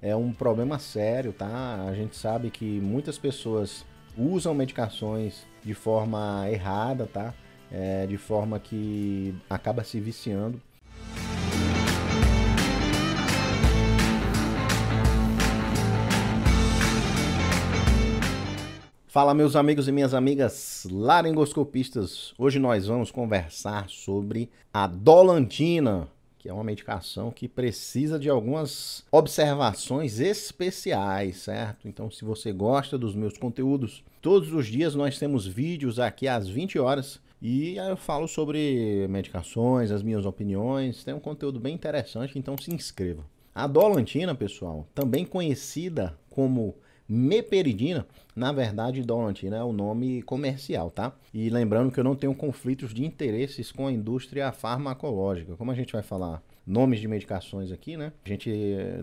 é um problema sério, tá? A gente sabe que muitas pessoas usam medicações de forma errada, tá? De forma que acaba se viciando. Fala, meus amigos e minhas amigas laringoscopistas. Hoje nós vamos conversar sobre a Dolantina, que é uma medicação que precisa de algumas observações especiais, certo? Então, se você gosta dos meus conteúdos, todos os dias nós temos vídeos aqui às 20 horas e eu falo sobre medicações, as minhas opiniões. Tem um conteúdo bem interessante, então se inscreva. A Dolantina, pessoal, também conhecida como meperidina, na verdade, Dolantina é o nome comercial, tá? E lembrando que eu não tenho conflitos de interesses com a indústria farmacológica. Como a gente vai falar nomes de medicações aqui, né? A gente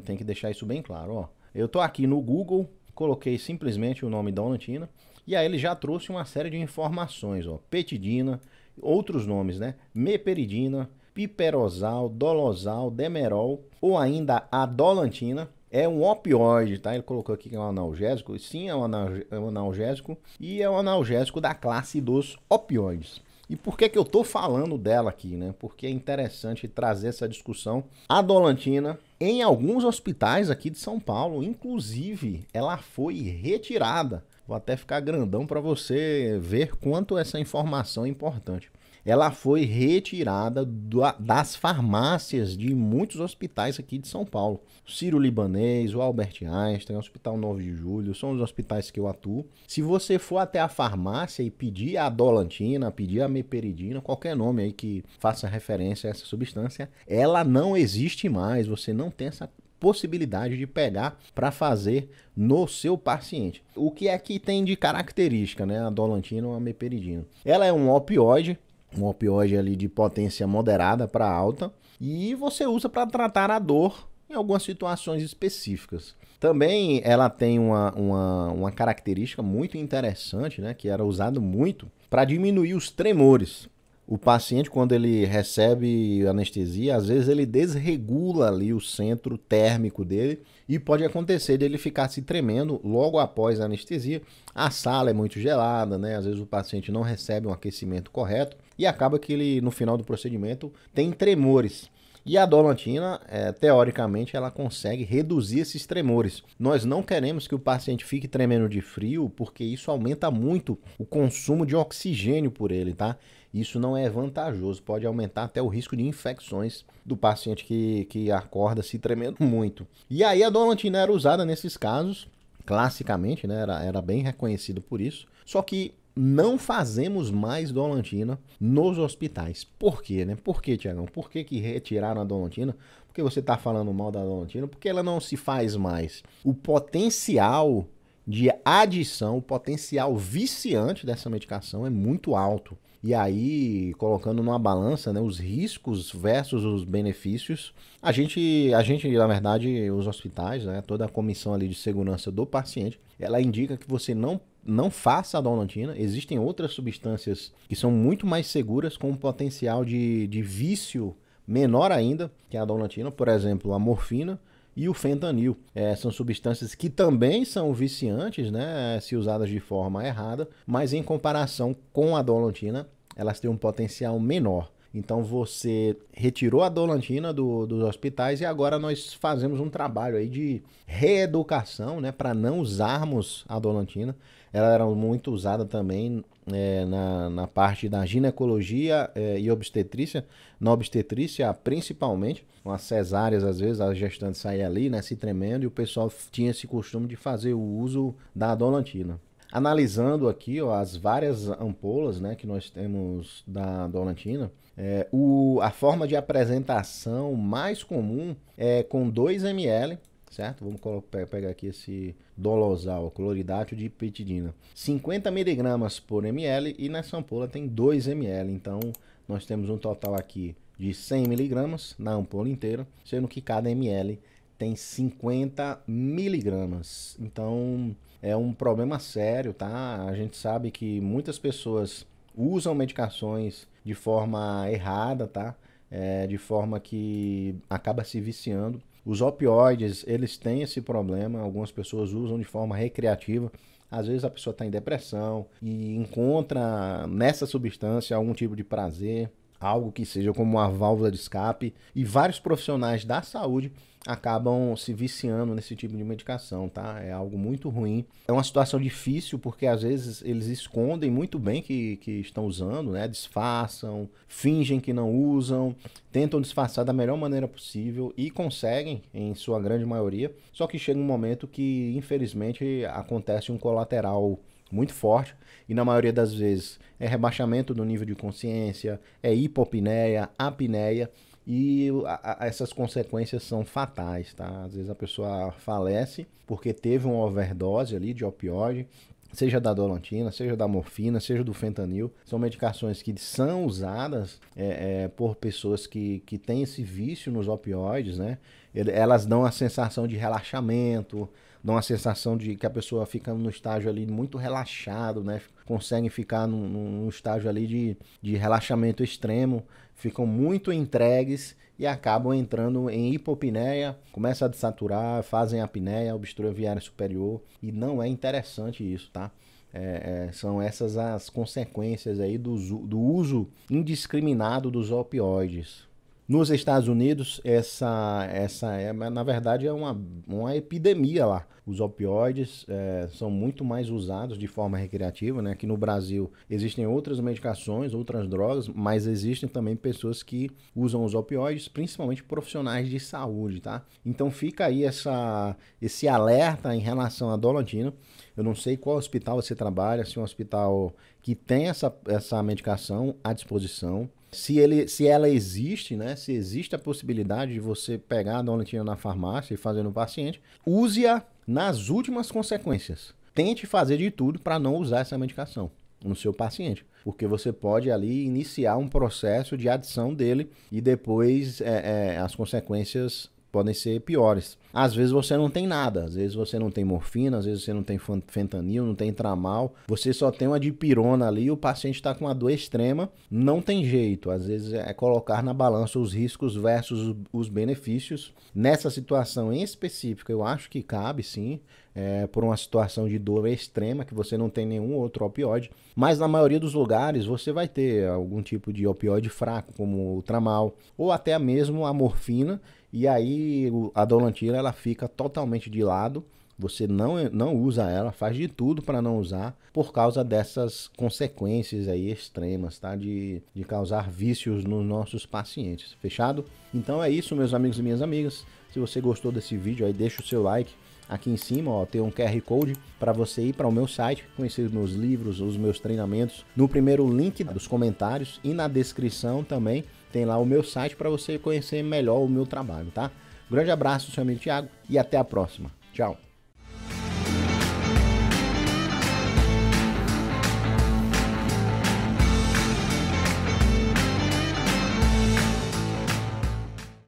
tem que deixar isso bem claro, ó. Eu tô aqui no Google, coloquei simplesmente o nome Dolantina, e aí ele já trouxe uma série de informações, ó. Petidina, outros nomes, né? Meperidina, piperosal, dolosal, demerol, ou ainda a Dolantina. É um opioide, tá? Ele colocou aqui que é um analgésico. Sim, é um analgésico. E é um analgésico da classe dos opioides. E por que eu tô falando dela aqui, né? Porque é interessante trazer essa discussão. A Dolantina, em alguns hospitais aqui de São Paulo, inclusive, ela foi retirada. Vou até ficar grandão para você ver quanto essa informação é importante. Ela foi retirada das farmácias de muitos hospitais aqui de São Paulo. O Sírio-Libanês, o Albert Einstein, o Hospital 9 de Julho, são os hospitais que eu atuo. Se você for até a farmácia e pedir a Dolantina, pedir a meperidina, qualquer nome aí que faça referência a essa substância, ela não existe mais, você não tem essa possibilidade de pegar para fazer no seu paciente. O que é que tem de característica, né, a Dolantina ou a meperidina? Ela é um opioide ali de potência moderada para alta, e você usa para tratar a dor em algumas situações específicas. Também ela tem uma característica muito interessante, né, que era usado muito para diminuir os tremores. O paciente, quando ele recebe anestesia, às vezes ele desregula ali o centro térmico dele e pode acontecer dele ficar se tremendo logo após a anestesia. A sala é muito gelada, né? Às vezes o paciente não recebe um aquecimento correto e acaba que ele, no final do procedimento, tem tremores. E a Dolantina, teoricamente, ela consegue reduzir esses tremores. Nós não queremos que o paciente fique tremendo de frio, porque isso aumenta muito o consumo de oxigênio por ele, tá? Isso não é vantajoso, pode aumentar até o risco de infecções do paciente que acorda se tremendo muito. E aí a Dolantina era usada nesses casos, classicamente, né? Era bem reconhecido por isso. Só que não fazemos mais Dolantina nos hospitais. Por quê, né? Por quê, Tiagão? Por que retiraram a Dolantina? Porque você está falando mal da Dolantina? Porque ela não se faz mais. O potencial de adição, o potencial viciante dessa medicação é muito alto. E aí, colocando numa balança, né, os riscos versus os benefícios, a gente, na verdade, os hospitais, né, toda a comissão ali de segurança do paciente, ela indica que você não faça a Dolantina. Existem outras substâncias que são muito mais seguras, com um potencial de vício menor ainda que a Dolantina, por exemplo, a morfina e o fentanil. São substâncias que também são viciantes, né, se usadas de forma errada, mas em comparação com a Dolantina, elas têm um potencial menor. Então você retirou a Dolantina dos hospitais e agora nós fazemos um trabalho aí de reeducação, né, para não usarmos a Dolantina. Ela era muito usada também na parte da ginecologia e obstetrícia, na obstetrícia principalmente, com as cesáreas, às vezes a gestante saía ali, né, se tremendo, e o pessoal tinha esse costume de fazer o uso da Dolantina. Analisando aqui, ó, as várias ampolas, né, que nós temos da Dolantina, a forma de apresentação mais comum é com 2 ml, certo? Vamos pegar aqui esse dolosal, cloridato de petidina. 50 miligramas por ml, e nessa ampola tem 2 ml. Então, nós temos um total aqui de 100 miligramas na ampola inteira, sendo que cada ml tem 50 miligramas. Então, é um problema sério, tá? A gente sabe que muitas pessoas usam medicações de forma errada, tá? De forma que acaba se viciando. Os opioides, eles têm esse problema, algumas pessoas usam de forma recreativa. Às vezes a pessoa está em depressão e encontra nessa substância algum tipo de prazer, algo que seja como uma válvula de escape, e vários profissionais da saúde acabam se viciando nesse tipo de medicação, tá? É algo muito ruim. É uma situação difícil porque às vezes eles escondem muito bem que estão usando, né? Disfarçam, fingem que não usam, tentam disfarçar da melhor maneira possível e conseguem, em sua grande maioria. Só que chega um momento que, infelizmente, acontece um colateral muito forte e na maioria das vezes é rebaixamento do nível de consciência, é hipopneia, apneia e essas consequências são fatais, tá? Às vezes a pessoa falece porque teve uma overdose ali de opioide, seja da dolantina, seja da morfina, seja do fentanil. São medicações que são usadas por pessoas que têm esse vício nos opioides, né? Elas dão a sensação de relaxamento, dão a sensação de que a pessoa fica no estágio ali muito relaxado, né? Conseguem ficar num estágio ali de relaxamento extremo, ficam muito entregues e acabam entrando em hipopneia, começam a desaturar, fazem apneia, obstruem a via aérea superior e não é interessante isso, tá? São essas as consequências aí do uso indiscriminado dos opioides. Nos Estados Unidos, na verdade, é uma epidemia lá. Os opioides são muito mais usados de forma recreativa, né? Aqui no Brasil existem outras medicações, outras drogas, mas existem também pessoas que usam os opioides, principalmente profissionais de saúde, tá? Então fica aí esse alerta em relação à dolantina. Eu não sei qual hospital você trabalha, se é um hospital que tem essa medicação à disposição. Se ela existe, né? Se existe a possibilidade de você pegar a dolantina na farmácia e fazer no paciente, use-a nas últimas consequências. Tente fazer de tudo para não usar essa medicação no seu paciente, porque você pode ali iniciar um processo de adição dele e depois as consequências podem ser piores. Às vezes você não tem nada, às vezes você não tem morfina, às vezes você não tem fentanil, não tem tramal, você só tem uma dipirona ali e o paciente está com uma dor extrema, não tem jeito. Às vezes é colocar na balança os riscos versus os benefícios. Nessa situação em específica, eu acho que cabe sim, por uma situação de dor extrema, que você não tem nenhum outro opioide, mas na maioria dos lugares você vai ter algum tipo de opioide fraco, como o tramal, ou até mesmo a morfina, e aí a dolantina ela fica totalmente de lado, você não usa ela, faz de tudo para não usar, por causa dessas consequências aí extremas, tá? De causar vícios nos nossos pacientes, fechado? Então é isso, meus amigos e minhas amigas. Se você gostou desse vídeo aí, deixa o seu like. Aqui em cima, ó, tem um QR Code para você ir para o meu site, conhecer os meus livros, os meus treinamentos. No primeiro link dos comentários e na descrição também tem lá o meu site para você conhecer melhor o meu trabalho, tá? Grande abraço, seu amigo Thiago, e até a próxima. Tchau!